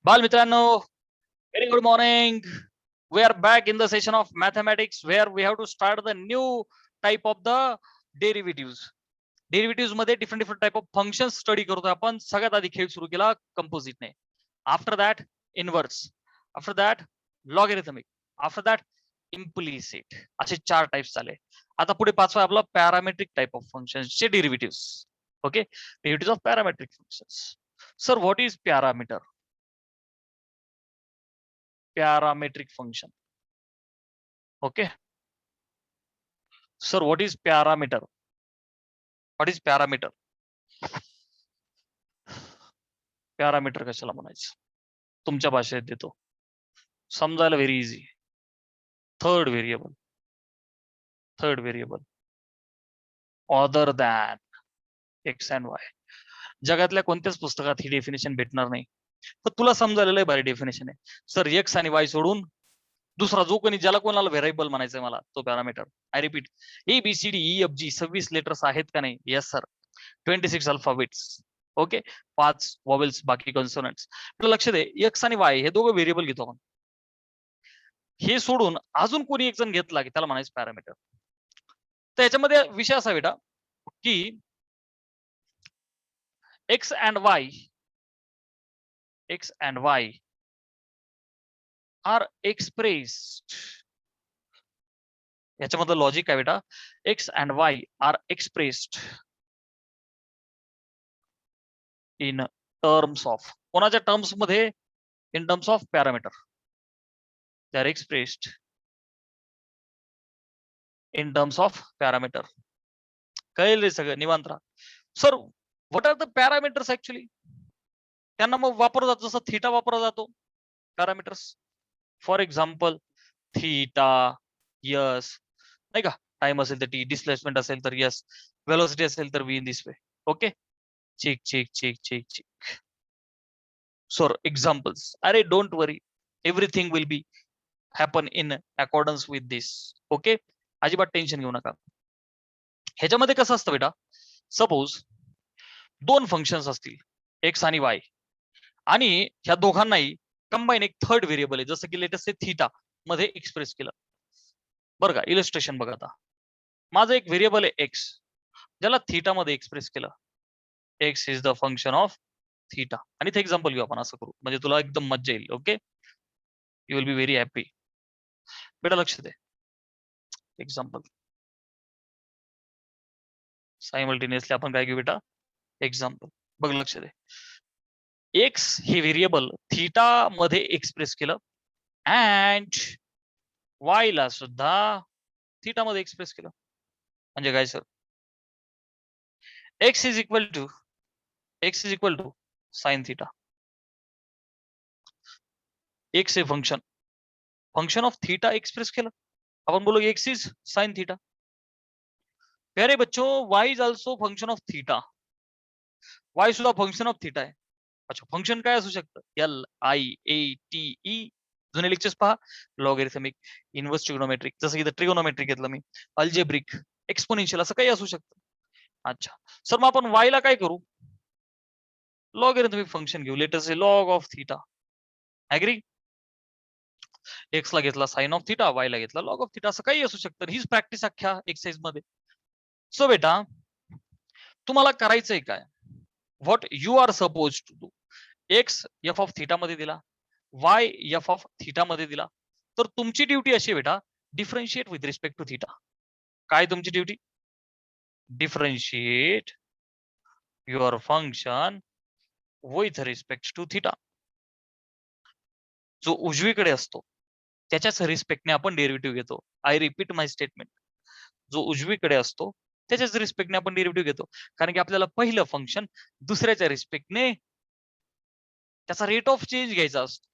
बाल मित्रांनो, very good morning. We are back in the session of mathematics where we have to start the new type of the derivatives. Derivatives मध्ये different type of functions study करतोय आपण. सगळ्यात आधी खेळ सुरू केला कंपोजिट ने. After that inverse. After that logarithmic. After that implicit. असे 4 टाइप्स झाले. आता पुढे पाचवा आपला पॅरामेट्रिक टाइप ऑफ फंक्शन्स चे derivatives. Okay, derivatives of parametric functions. Sir what is parameter? Parametric function. Okay, sir, what is parameter? What is parameter? Parameter कशाला म्हणायचं तुमच्या भाषेत देतो, समजायला very easy. Third variable other than x and Y. जगातल्या कोणत्याच पुस्तकात ही डेफिनेशन भेटणार नाही, तर तुला समजायला भारी डेफिनेशन आहे. सर एक्स आणि वाय सोडून दुसरा जो कोणी ज्याला कोणाला व्हेरिएबल म्हणायचंय मला तो parameter. I repeat, ABCDEFG 26 letters आहेत का नाही? Yes sir. 26 alphabets. Okay, 5 vowels, बाकी कॉन्सोनंट्स. लक्ष दे, एक्स आणि वाय हे दोघं व्हेरिएबल घेतो आपण. हे सोडून अजून कोणी एक जण घेतला की त्याला म्हणायचं पॅरामीटर. तर याच्यामध्ये विषय असा बेटा की x and y are expressed. याच्यामधलं लॉजिक आहे बेटा, x and y are expressed in terms of. कोणाच्या टर्म्स मध्ये? In terms of parameter. They are expressed in terms of parameter. कळेल रे सगळं, निवांत राहा. Sir what are the parameters actually? त्यांना मग वापरला जातो जसं थीटा वापरला जातो parameters. For example theta, yes नाही का, टाइम असेल तर टी, डिस्प्लेसमेंट असेल तर यस, वेलोसिटी असेल तर we in this way. Okay, check. So examples. अरे don't worry, everything will be happen in accordance with this. Okay, अजिबात टेन्शन घेऊ नका. ह्याच्यामध्ये कसं असतं बेटा, सपोज दोन फंक्शन्स असतील एक्स आणि वाय, आणि ह्या दोघांनाही कंबाईन एक थर्ड व्हेरिएबल आहे, जसं की लेटेस्ट थीटा मध्ये एक्सप्रेस केलं. बरं का, इलस्ट्रेशन बघा. आता माझं एक व्हेरिएबल आहे एक्स, ज्याला थीटा मध्ये एक्सप्रेस केलं. X is the function of theta. आणि ते एक्झाम्पल घेऊ आपण, असं करू म्हणजे तुला एकदम मज्जा येईल. Okay, you will be very happy. बेटा लक्ष दे, एक्झाम्पल सायमल्टेनियसली आपण काय घेऊ बेटा, एक्झाम्पल बघ. लक्ष दे, एक्स हे व्हेरिएबल थीटा मध्ये एक्सप्रेस केलं अँड वाय ला सुद्धा थीटा मध्ये एक्सप्रेस केलं. म्हणजे काय sir, x is equal to sine theta. X हे फंक्शन ऑफ थीटा एक्सप्रेस केलं, अपन बोलो एक्स इज साइन थीटा. प्यारे बच्चों, y is also function of theta. Y सुद्धा फंक्शन ऑफ थीटा आहे. अच्छा, फंक्शन काय असू शकतं? LIATE. जुने लेक्चर्स पहा, लॉगॅरिथमिक, इनव्हर्स ट्रिग्नोमेट्रिक, जसं की ट्रिगोनोमेट्रिक घेतलं मी, अल्जेब्रिक, एक्सपोनेन्शियल, असं काही असू शकतं. अच्छा सर, मग आपण वाय ला काय करू? लॉगॅरिथमिक फंक्शन घेऊ. Let us say log of theta. Agree? X ला घेतला साइन ऑफ थीटा, वाय ला घेतला लॉग ऑफ थीटा, असं काही असू शकतं. हीच प्रॅक्टिस अख्ख्या एक्सरसाइज मध्ये. सो बेटा तुम्हाला करायचंय काय, what you are suppose to do. X f of theta मध्ये दिला, वाय एफ ऑफ थीटा मध्ये दिला, तर तुमची ड्युटी अशी बेटा, differentiate with respect to theta. काय तुमची duty? Differentiate your function with respect to theta. जो उजवीकडे असतो त्याच्याच रिस्पेक्टने आपण डेरिव्हेटिव्ह घेतो. आय रिपीट माय स्टेटमेंट, जो उजवीकडे असतो त्याच्याच रिस्पेक्टने आपण डेरिव्हेटिव्ह घेतो, कारण की आपल्याला पहिलं फंक्शन दुसऱ्याच्या रिस्पेक्टने त्याचा रेट ऑफ चेंज घ्यायचा असतो.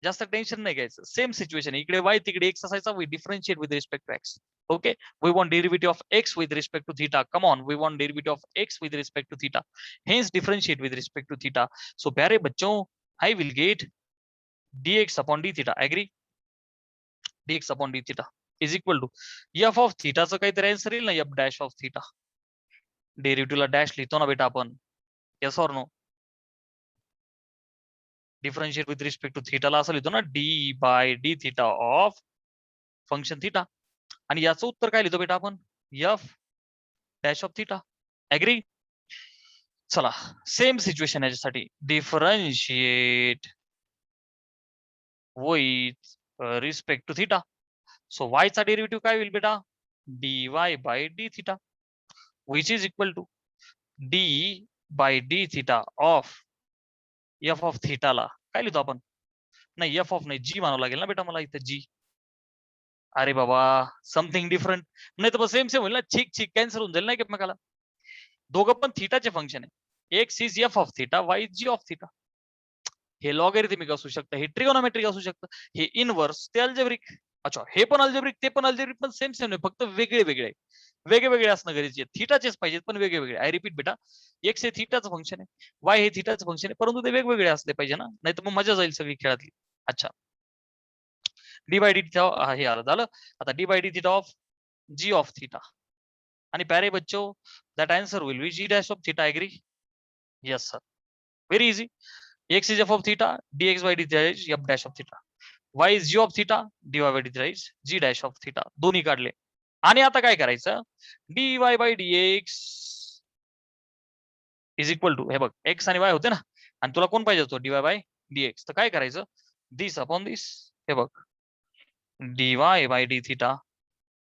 जास्त टेन्शन नाही घ्यायचं. सेम सिच्युएशन, इकडे वाय तिकडे एक्स असायचा. We differentiate with respect to x. Okay, we want derivative of x with respect to theta. Come on, we want derivative of x with respect to theta. Hence differentiate with respect to theta. So प्यारे बच्चों, I will get dx upon d theta. Agree? dx upon d theta is equal to f of theta चं काहीतरी answer येईल ना, f dash of theta. डेरिव्हेटिव्हला dash लिहितो ना बेटा आपण, yes or no? Differentiate with respect to थिटाला असं लिहितो ना d by d theta of function theta. आणि याचं उत्तर काय लिहितो बेटा आपण f dash of theta. Agree. चला सेम सिच्युएशन याच्यासाठी differentiate with respect to theta. So y चा डेरिव्हेटिव्ह काय होईल बेटा dy by d theta which is equal to d by d theta of F of थिटाला काय लिहितो आपण नाही एफ ऑफ नाही जी मानावं लागेल ना बेटा मला इथं जी. अरे बाबा समथिंग डिफरंट नाही तर सेम सेम होईल ना ठीक ठीक कॅन्सर होऊन जाईल ना एकमेकाला. दोघं पण थिटाचे फंक्शन आहे. X is f of theta y is g of theta. हे लॉगॅरिथमिक असू शकतं हे ट्रिगोनॉमेट्रिक असू शकतं हे इनवर्स ते अल्जेब्रिक. अच्छा हे पण अल्जेब्रिक ते पण अल्जेब्रिक पण सेम सेम नाही फक्त वेगळे वेगळे वेगळे असणं गरजेचे आहे. थिटाचेच पाहिजेत पण वेगळे वेगळे. आय रिपीट बेटा एक्स हे थिटाचं फंक्शन आहे वाय हे थिटाचं फंक्शन आहे परंतु ते वेगवेगळे असले पाहिजे ना नाही तर मग मजा जाईल सगळी खेळातली. अच्छा डी बाय डी थिटा हे आलं झालं. आता d by d theta of g of theta आणि प्यारे बच्चो that answer will be g dash of theta. Agree. Yes sir very easy. X is f of theta dx by dt is f dash of theta. y is g of theta dy by dt is g dash of theta. दोन्ही काढले. आणि आता काय करायचं dy by dx is equal to हे बघ x आणि y होते ना आणि तुला कोण पाहिजे होतो dy by dx तर काय करायचं दिस अपॉन दिस हे बघ dy by d theta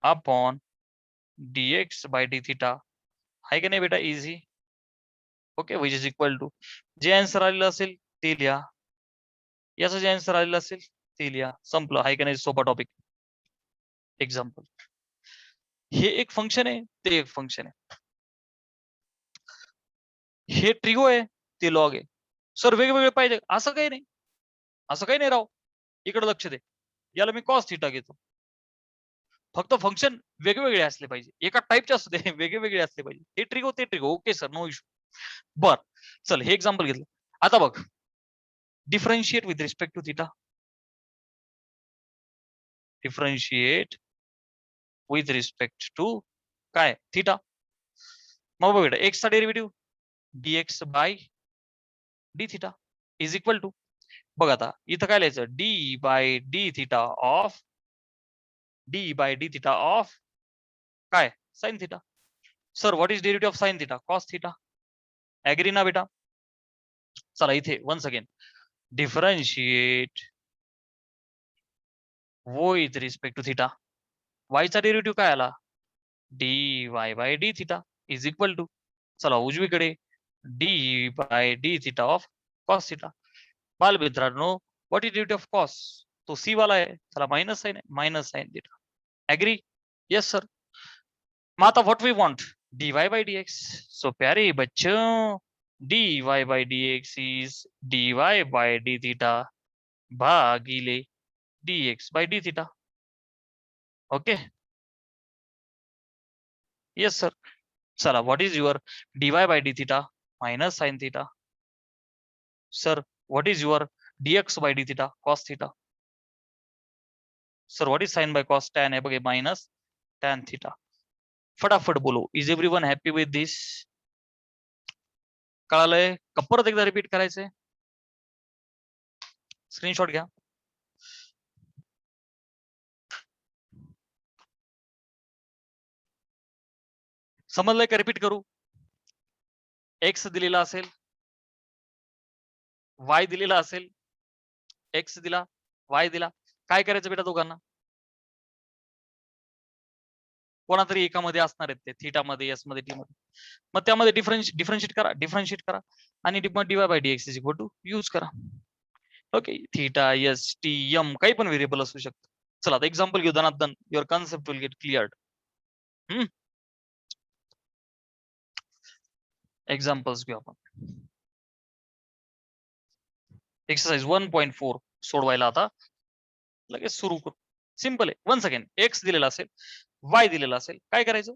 upon dx by d theta आहे की नाही बेटा easy. Okay which is equal to जे आन्सर आलेलं असेल ते लिहा याचं जे आन्सर आलेलं असेल ते लिहा संपलं. आहे की नाही सोपा टॉपिक. एक्झाम्पल हे एक फंक्शन आहे ते एक फंक्शन आहे. हे ट्रिगो आहे ते लॉग आहे. सर वेगवेगळे पाहिजे असं काही नाही असं काही नाही राव. इकडे लक्ष दे याला मी कॉस थिटा घेतो फक्त फंक्शन वेगवेगळे असले पाहिजे एका टाईपचे असू दे वेगवेगळे असले पाहिजे. हे ट्रिगो ते trigo okay sir no issue. बर चल हे एक्झाम्पल घेतलं. आता बघ differentiate with respect to theta differentiate with respect to काय थिटा. मग बघ एक्स चा derivative dx by d theta is equal to बघ आता इथं काय लिहायचं d by d theta of काय sine theta. Sir what is derivative of sine theta cos theta. Agree ना बेटा. चला इथे once again differentiate with respect to theta y चा डेरिव्हेटिव्ह काय आला d y by d theta is equal to चला उजवीकडे d by d theta of cos theta. बाल मित्रांनो what is derivative of cos तो सी वाला आहे चला मायनस साइन आहे minus sine theta. Agree. Yes sir. मग आता what we want dy by dx. So प्यारे बच्चों dy by dx is dy by d theta भागिले dx by d theta. Okay yes sir. चला what is your dy by d theta minus sine theta. Sir what is your dx by d theta cos theta. Sir what is sine by cos tan आहे बघे minus tan theta. फटाफट बोलो is everyone happy with this. कळालंय का परत एकदा repeat करायचंय. Screenshot घ्या. समजलंय का रिपीट करू. एक्स दिलेला असेल वाय दिलेला असेल एक्स दिला वाय दिला काय करायचं बेटा दोघांना कोणातरी एकामध्ये असणार आहेत ते थिटा मध्ये एस मध्ये टी मध्ये. मग त्यामध्ये डिफरन्शिएट करा आणि dy by dx is equal to use करा. Okay theta S T M काही पण व्हेरिएबल असू शकतं. चला आता एक्झाम्पल घेऊ धनादन your concept will get cleared. Examples घेऊ आपण. एक्सरसाइज 1.4 सोडवायला आता लगेच सुरू करू. सिंपल आहे. वन्स अगेन एक्स दिलेला असेल वाय दिलेला असेल काय करायचं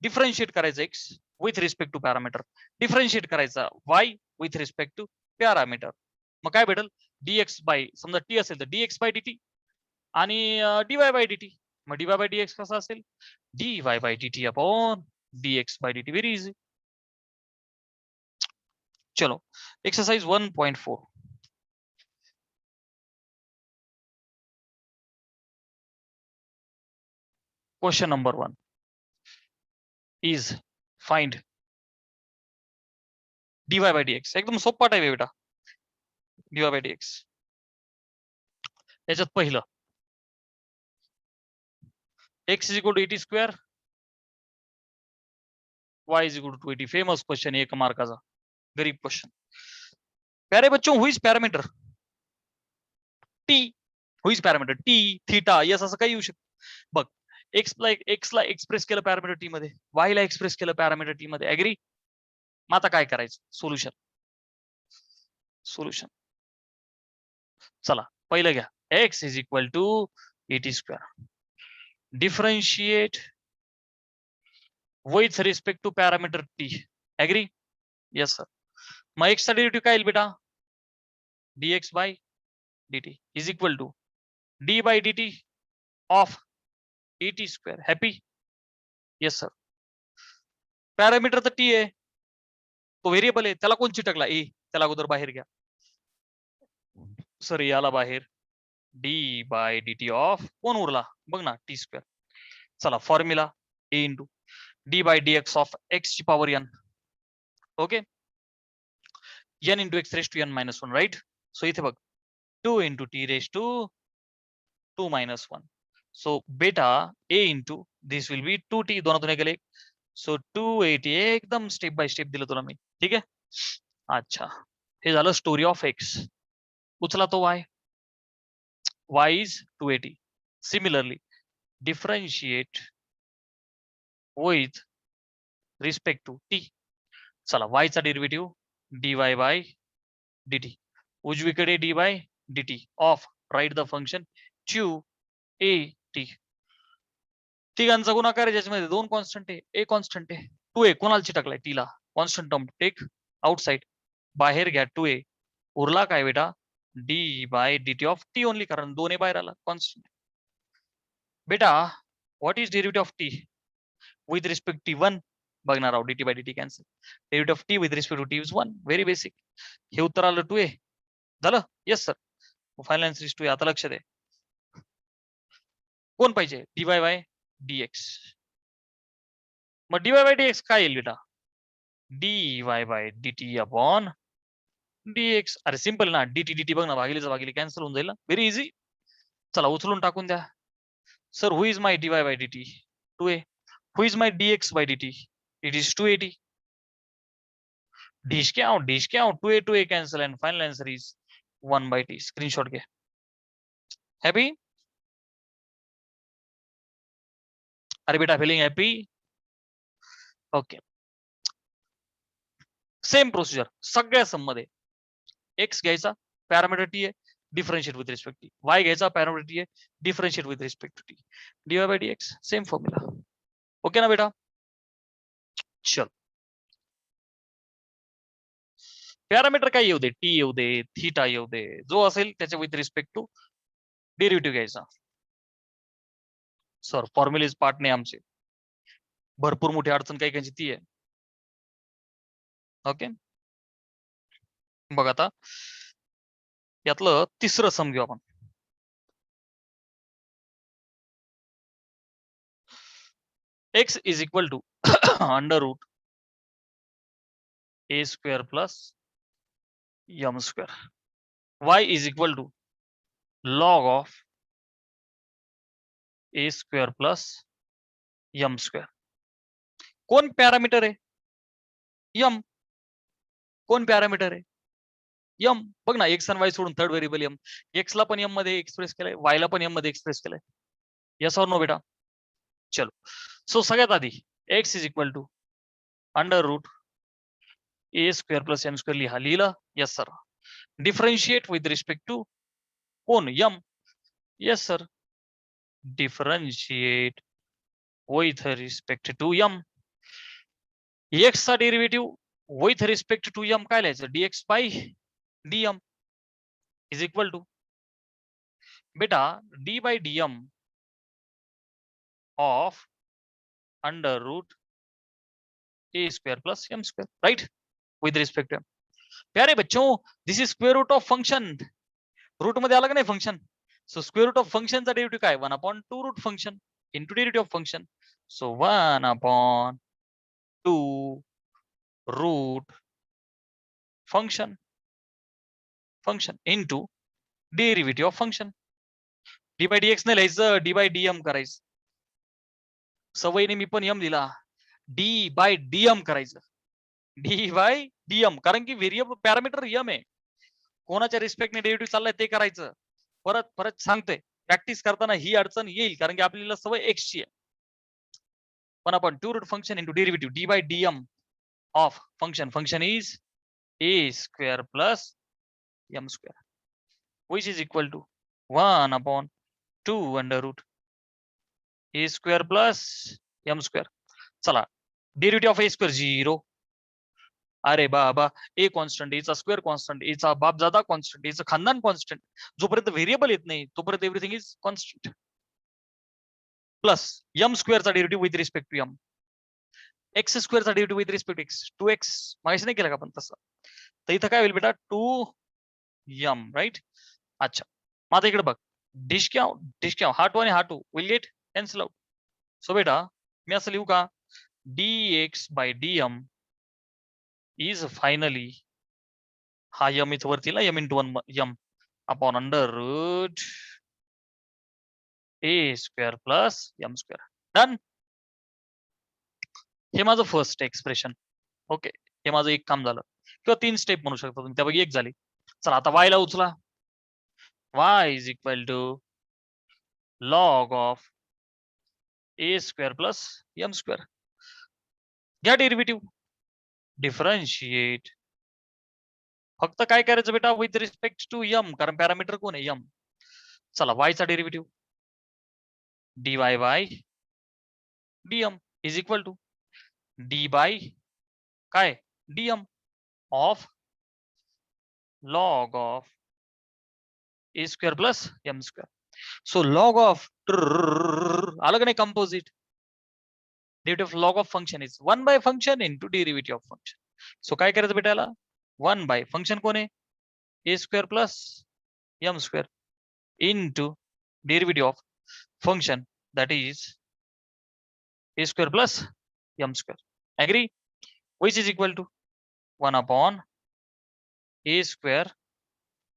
डिफरन्शिएट करायचं x with respect to parameter differentiate करायचा y with respect to parameter. मग काय भेटल dx बाय समजा टी असेल तर dx बाय dt आणि dy बाय dt. मग dy बाय dx कसा असेल dy by dt upon dx by dt. Very easy. चलो exercise 1.4 question number 1 is find dy by dx. एकदम सोपा टाइप आहे बेटा. dy by dx. याच्यात पहिलं x is equal to 80 square, y is equal to 280. Famous question, एक मार्काचा गरीब question. प्यारे बच्चों, हुई इज पैरामीटर टी, हुई is parameter T theta yes असं काही येऊ शकतं. बघ, एक्स ला एक्सप्रेस केलं पॅरामीटर टी मध्ये, वाय ला एक्सप्रेस केलं पॅरामीटर टी मध्ये. ऍग्री? मग आता काय करायचं? सोल्युशन. सोल्युशन चला पहिलं घ्या. x is equal to 80 square. Differentiate with respect to parameter t. Agree? Yes sir. मग x चा डेरिव्हेटिव्ह काय येईल बेटा? dx by dt is equal to d by dt of 80 square. Happy? Yes sir. Parameter तर t आहे, तो variable आहे, त्याला कोण चिटकला? ए. त्याला अगोदर बाहेर घ्या सर, याला बाहेर. D by d t of कोण उरला? बघ ना, टी स्क्वेअर. चला formula a into d by d x of x ची power n. Okay, n into x raise to n minus one. Right? So इथे बघ 2 into t raise to 2 minus one. So बेटा a into this will be 2t. दोनातून गेले. So 280. एकदम step by step दिलं तुला मी. ठीक आहे. अच्छा, हे झालं स्टोरी ऑफ एक्स. उचला तो y. y is 280. Similarly, differentiate with respect to t. चला y चा डेरिव्हेटिव्ह dy by dt. उजवीकडे dy by dt of write the function q a t. तिघांचा गुणाकार आहे ज्याच्यामध्ये दोन कॉन्स्टंट आहे, ए कॉन्स्टंट आहे, 2a कोणाला चिटकलाय? टी ला. कॉन्स्टंट टर्म टेक आउटसाइड, बाहेर घ्या 2a. उरला काय बेटा? D by d t of t only, कारण 2a बाहेर आला कॉन्स्टंट. बेटा what is derivative of t with respect t? 1 बघणार आहोत. dt by dt cancel. Derivative of t with respect to t is 1. Very basic. हे उत्तर आलं 2a. झालं? Yes sir. Final answer is 2a. आता लक्ष दे. कोण पाहिजे? dy by dx. मग dy बाय dx काय येईल बेटा? dy by dt upon dx. अरे सिंपल ना, dt dt बघ ना, भागिलेचा भागिले कॅन्सल होऊन जाईल ना. Very easy. चला उचलून टाकून द्या. Sir who is my dy by dt? 2a. Who is my dx by dt? It is 280. डिश के आउट 2a cancel and final answer is 1 by t. Screenshot घे. हैप्पी? अरे बेटा feeling happy? Okay. Same procedure सगळ्या sum मध्ये. X घ्यायचा, parameter t आहे, differentiate with respect t. Y घ्यायचा, पॅरामीटर टी आहे, differentiate with respect to T. dy by dx same formula. Okay ना बेटा? चल, पॅरामीटर काय येऊ दे, टी येऊ दे, थीटा येऊ दे, जो असेल त्याच्या विथ रिस्पेक्ट टू डेरिव्हेटिव्ह घ्यायचा. सर फॉर्म्युलेज पार्ट नाही आमचे, भरपूर मोठी अडचण काही काहीची ती आहे. ओके, बघ आता यातलं तिसरं सम घेऊ आपण. X is equal to under root a square plus m square. Y is equal to log of a square plus m square. कोण पॅरामीटर आहे? यम. कोण पॅरामीटर आहे? यम. बघ ना, एक्स आणि वाय सोडून थर्ड व्हेरिएबल यम. एक्स ला पण यम मध्ये एक्सप्रेस केलंय, वाय ला पण यम मध्ये एक्सप्रेस केलंय. यस और नो बेटा? चलो, सो सगळ्यात आधी x is equal to under root a square plus m square लिहा. लिहिलं? Yes sir. Differentiate with respect to कोण? M. Yes sir. Differentiate with respect to m. X चा derivative with respect to m काय लिहायचं? dx by dm is equal to बेटा d by dm of under root a square plus m square. Right? With respect to. प्यारे बच्चों, this is square root of function. Root मध्ये आलं का नाही function? So square root of फंक्शनचा derivative काय? 1/2 root function. into derivative of function. So 1 upon 2 root function into derivative of function. d by dx नाही लिहायचं, d by dm करायचं. सवयीने मी पण m लिहिला, d by dm करायचं, d by dm, कारण की व्हेरिएबल पॅरामीटर m आहे. कोणाच्या रिस्पेक्टने डेरिव्हेटिव्ह चाललाय ते करायचं. परत परत सांगतोय, प्रॅक्टिस करताना ही अडचण येईल, कारण की आपल्याला सवय x ची आहे. 1 upon 2 root function into derivative d by dm of function. Function is a square plus m square, which is equal to 1 upon 2 under root a square plus m square. चला, derivative of a square 0. अरे बाबा, ए constant, एचा square constant, एचा बापजादा constant, एचं खानदान constant. जोपर्यंत variable येत नाही तोपर्यंत everything is constant. Plus m स्क्वेअरचा derivative with respect to m, x स्क्वेअरचा derivative with respect x, 2x माहिती नाही केलं का आपण तसं. तर इथं काय होईल बेटा, 2m, राईट. अच्छा, मग आता इकडे बघ, डिस्काउंट हा 2 आणि हा 2 will get cancel out. So बेटा मी असं लिहू का, dx by dm is finally, हा m इथं वरती ना, m into 1 m upon under root a square plus m square. Done. हे माझं फर्स्ट एक्सप्रेशन. ओके, हे माझं एक काम झालं, किंवा 3 स्टेप म्हणू शकता तुम्ही, त्यापैकी एक झाली. चला आता y ला उचला. y is equal to log of a square plus m square. घ्या डेरिव्हेटिव्ह, डिफरन्शिएट. फक्त काय करायचं बेटा, विथ रिस्पेक्ट टू m, कारण पॅरामीटर कोण आहे, m. चला, y चा derivative dy by dm is equal to d by काय, dm of log of a square plus m square. So log of आलं का नाही, composite. Derivative of log of function is 1 by function into derivative of function. So काय करायचं बेटा याला, 1 by function कोण आहे, a square plus m square into derivative of function, that is a square plus m square. Agree? Which is equal to 1 upon a square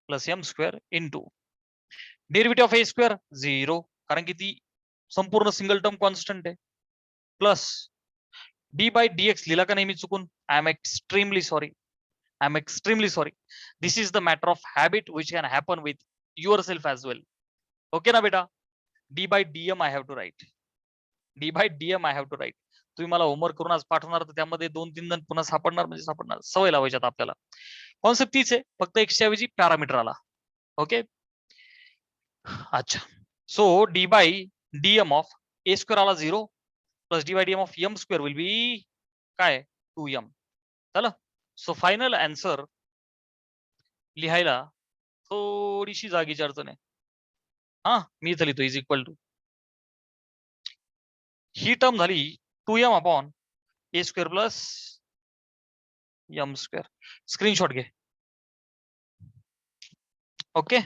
plus m square into derivative of a square 0, कारण की ती संपूर्ण single term constant आहे, plus d by dx लिहिला का नाही मी चुकून, I am extremely sorry, this is the matter of habit which can happen with your self as well. Okay ना बेटा, d by dm I have to write, तुम्ही मला होमवर्क करून आज पाठवणार, तर त्यामध्ये 2-3 जण पुन्हा सापडणार, म्हणजे सापडणार, सवय लावायच्यात आपल्याला. कॉन्सेप्ट तीच आहे, फक्त x ऐवजी पॅरामीटर आला. ओके, अच्छा. So d by dm of a square आला 0, plus d by dm of m square will be काय, 2m. चला, सो फायनल आन्सर लिहायला थोडीशी जागीची अडचण आहे. हा, मी इथं लिहितो इज इक्वल टू, ही टर्म झाली 2m upon a square plus m square. Screenshot घे. ओके,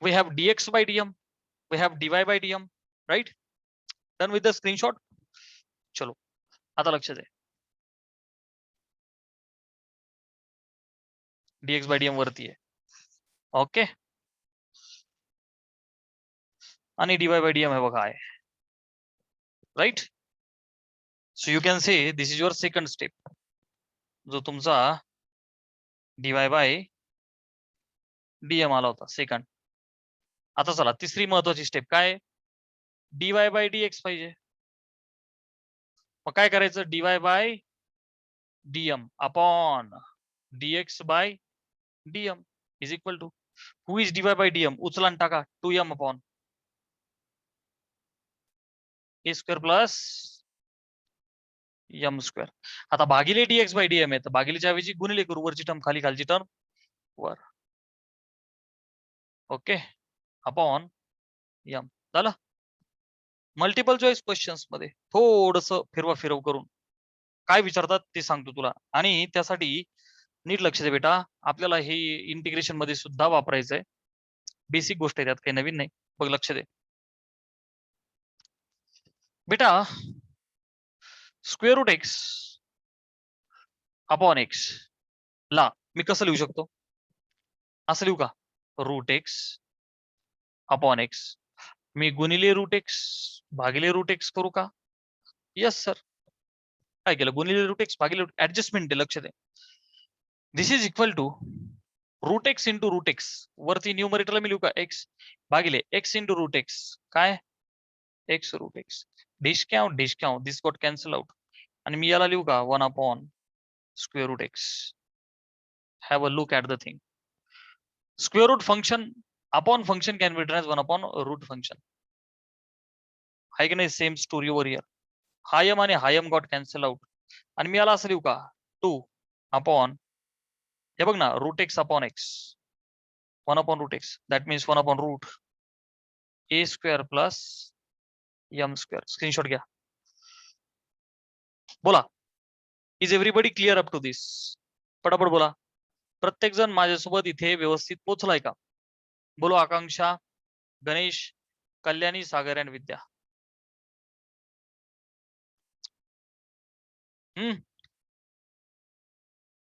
we have dx by dm, we have dy by dm, right? Done with the screenshot. चलो आता लक्ष दे, dx by dm वरती आहे. ओके, आणि dy by dm आहे बघा आहे, right. So you can say this is your second step, जो तुमचा dy by dm आला होता सेकंड. आता चला तिसरी महत्वाची स्टेप काय, dy by dx पाहिजे. मग काय करायचं, dy by dm upon dx by dm is equal to, who is dy by dm, उचला आणि टाका, 2m upon a square plus m square. आता भागिले dx by dm आहे, तर भागिलेच्या ऐवजी गुणिले करू, वरची टर्म खाली, खालची टर्म वर. Okay, upon m. झालं. मल्टिपल चॉईस क्वेश्चन्स मध्ये थोडस फिरव करून काय विचारतात ते सांगतो तुला, आणि त्यासाठी नीट लक्ष दे बेटा, आपल्याला हे इंटिग्रेशन मध्ये सुद्धा वापरायचंय. बेसिक गोष्ट आहे, त्यात काही नवीन नाही, बघ लक्ष दे. बेटा square root x upon x ला मी कसं लिहू शकतो? असं लिहू का? रूट एक्स अपॉन एक्स मी गुणिले रूट एक्स भागिले रूट एक्स करू का? Yes sir. काय केलं? गुणिले रूट एक्स भागिले ऍडजस्टमेंट आहे, लक्ष द्या. This is equal to root x into root x. वरती न्यूमरेटरला मी लिहू का? एक्स भागिले एक्स इंटू रूट एक्स. काय? X root x. Discount this got cancel out. आणि मी याला लिहू का? 1 upon square root x. Have a look at the thing. Square root function upon function can be written as 1 upon root function. आहे की नाही? Same story over here. हायम आणि हायम got cancel out. आणि मी याला असं लिहू का? 2 अपॉन, हे बघ ना, root x upon x. 1 upon root x that means 1 upon root a square plus m square. Screenshot घ्या. बोला, is everybody clear up to this? पटापट बोला. प्रत्येक जण माझ्यासोबत इथे व्यवस्थित पोहोचलाय का? बोलो. आकांक्षा, गणेश, कल्याणी, सागर आणि विद्या.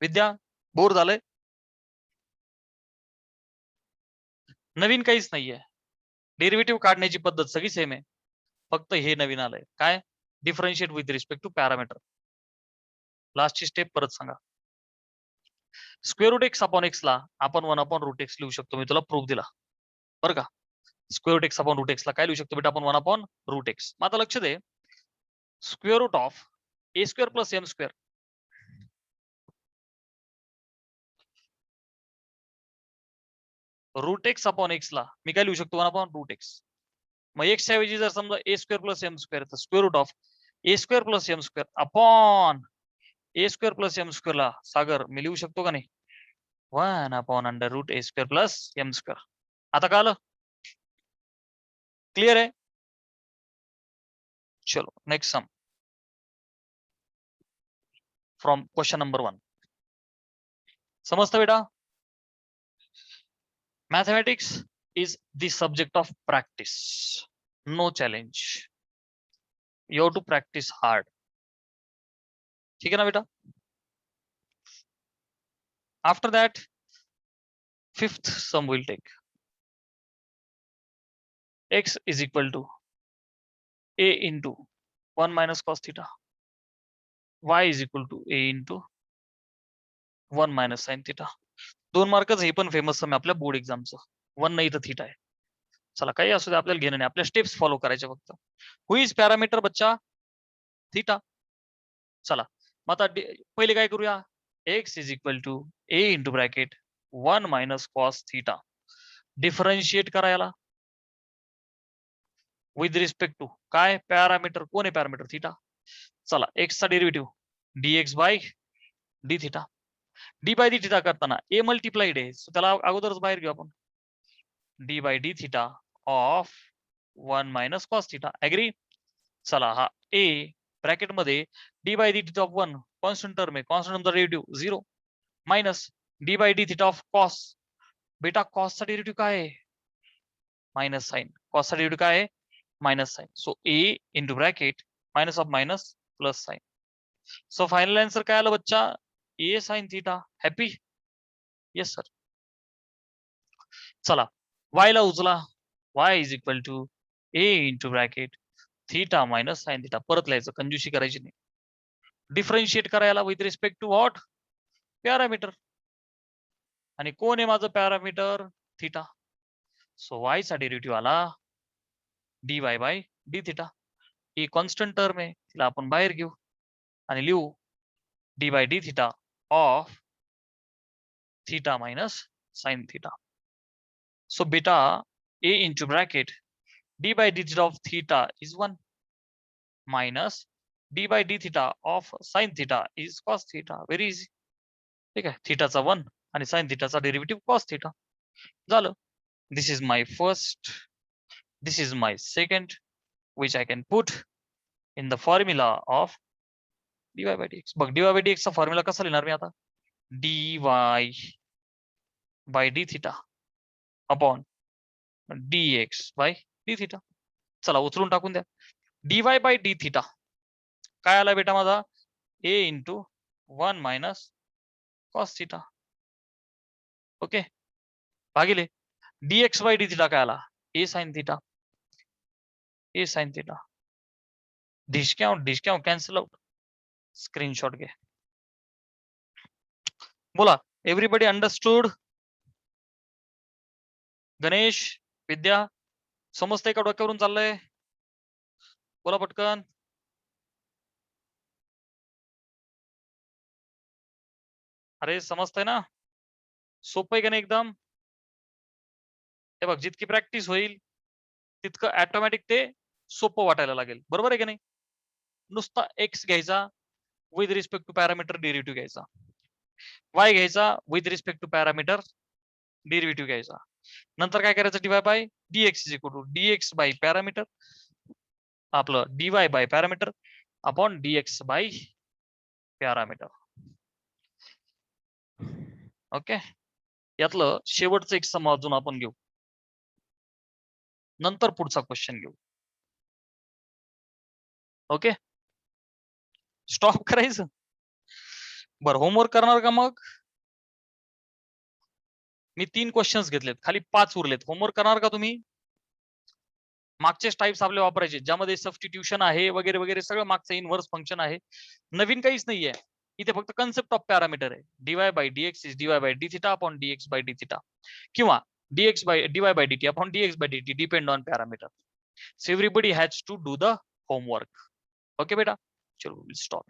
विद्या बोर झालंय? नवीन काहीच नाहीये. डेरिव्हेटिव्ह काढण्याची पद्धत सगळी सेम आहे, फक्त हे नवीन आलंय. काय? Differentiate with respect to parameter. लास्टची स्टेप परत सांगा. Square root x upon x ला आपण 1 अपॉन रूट एक्स लिहू शकतो. मी तुला प्रूफ दिला बरं का. Square root x upon root x ला काय लिहू शकतो बेटा आपण? 1 अपॉन रूट एक्स. मग आता लक्ष दे, square root of a square plus m square. Root x upon x ला मी काय लिहू शकतो? 1 अपॉन रूट एक्स. मग एक्स ऐवजी जर समजा a square plus m square, तर square root of a square plus m square upon a square plus m square ला सागर मी लिहू शकतो का नाही? 1 upon under root a square plus m square. आता का आलं? क्लिअर आहे? चलो next sum from question number 1. समजतं बेटा? Mathematics is the subject of practice, no challenge. You have to practice hard. ठीक है ना बेटा? After that fifth sum will take. x is equal to a into 1 minus cos theta. y is equal to a into 1 minus sin theta. 2 मार्कच हे पण famous सम आहे आपल्या board एक्झामचं. 1 नाही तर थीटा आहे. चला काही असू दे, आपल्याला घेणं नाही, आपल्या स्टेप्स फॉलो करायचे फक्त. हु इज पॅरामीटर बच्चा? थीटा. चला मग आता पहिले काय करूया? x is equal to a into bracket 1 minus cos theta. Differentiate करायला विथ रिस्पेक्ट टू काय? पॅरामीटर. कोण आहे पॅरामीटर? थीटा. चला एक्स चा derivative dx by d theta. D by d theta करताना ए मल्टिप्लाइड आहे, त्याला अगोदरच बाहेर घेऊ आपण. D by d theta of 1 minus cos theta. Agree? चला हा ए ब्रॅकेट मध्ये d by d theta of 1 constant term आहे, कॉन्स्टंट टर्मचा derivative 0 minus d by d theta of cos. बेटा कॉसचा डेरिव्हेटिव्ह काय आहे? Minus sign. कॉसचा डेरिव्हेटिव्ह काय आहे? Minus sine. So a into bracket minus of minus plus sine. So final answer काय आलं बच्चा? A sine theta. Happy? Yes sir. चला वाय ला उचला. Y is equal to a into bracket theta minus sine theta. परत लिहायचं, कंजूशी करायची नाही. डिफरन्शिएट करायला with respect to what? Parameter. आणि कोण आहे माझं पॅरामीटर? थीटा. सो वाय चा डेरिव्हेटिव्ह आला d y by d theta. He constant term आहे, तिला आपण बाहेर घेऊ आणि लिहू d by d theta of theta minus sine theta. So बेटा a into bracket d by d theta of theta is 1 minus d by d theta of sin theta is cos theta. Very easy. ठीक आहे, थीटाचा 1 आणि sin थीटाचा derivative cos theta झालं. This is my first, this is my second, which I can put in the formula of dy by dx. बघ dy by dx चा formula कसा लिहिणार मी आता? dy by d theta upon dx by d theta. चला उचलून टाकून द्या. dy by d theta काय आला बेटा माझा a into 1 minus cos theta. Okay भागिले dx बाय डी थिटा काय आला a sine theta. a sine theta discount cancel out. Screenshot घे. बोला एव्हरीबडी अंडरस्टूड. गणेश विद्या समजतंय का डोक्यावरून चाललंय बोला पटकन. अरे समजतंय ना सोपं आहे का नाही एकदम. हे बघ जितकी प्रॅक्टिस होईल तितकं ऑटोमॅटिक ते सोपं वाटायला लागेल. बरोबर आहे की नाही. नुसता एक्स घ्यायचा with respect to parameter derivative घ्यायचा. वाय घ्यायचा with respect to parameter derivative घ्यायचा. नंतर काय करायचं dy by dx is equal to dx by parameter आपलं dy by parameter upon dx by parameter. Okay यातलं शेवटचं एक सम अजून आपण घेऊ नंतर पुढचा क्वेश्चन घेऊ. ओके स्टॉप करायचं. बरं होमवर्क करणार का मग. मी 3 क्वेश्चन्स घेतलेत खाली 5 उरलेत. होमवर्क करणार का तुम्ही. मागचेच टाइप्स आपले वापरायचे ज्यामध्ये सबस्टिट्यूशन आहे वगैरे वगैरे सगळं मागचं इनव्हर्स फंक्शन आहे. नवीन काहीच नाहीये इथे फक्त कन्सेप्ट ऑफ पॅरामीटर आहे. dy by dx is dy by d theta upon dx by d theta किंवा dx by dy by dt upon dx by dt depend on parameter. So everybody has to do the homework. Okay बेटा चलो will stop.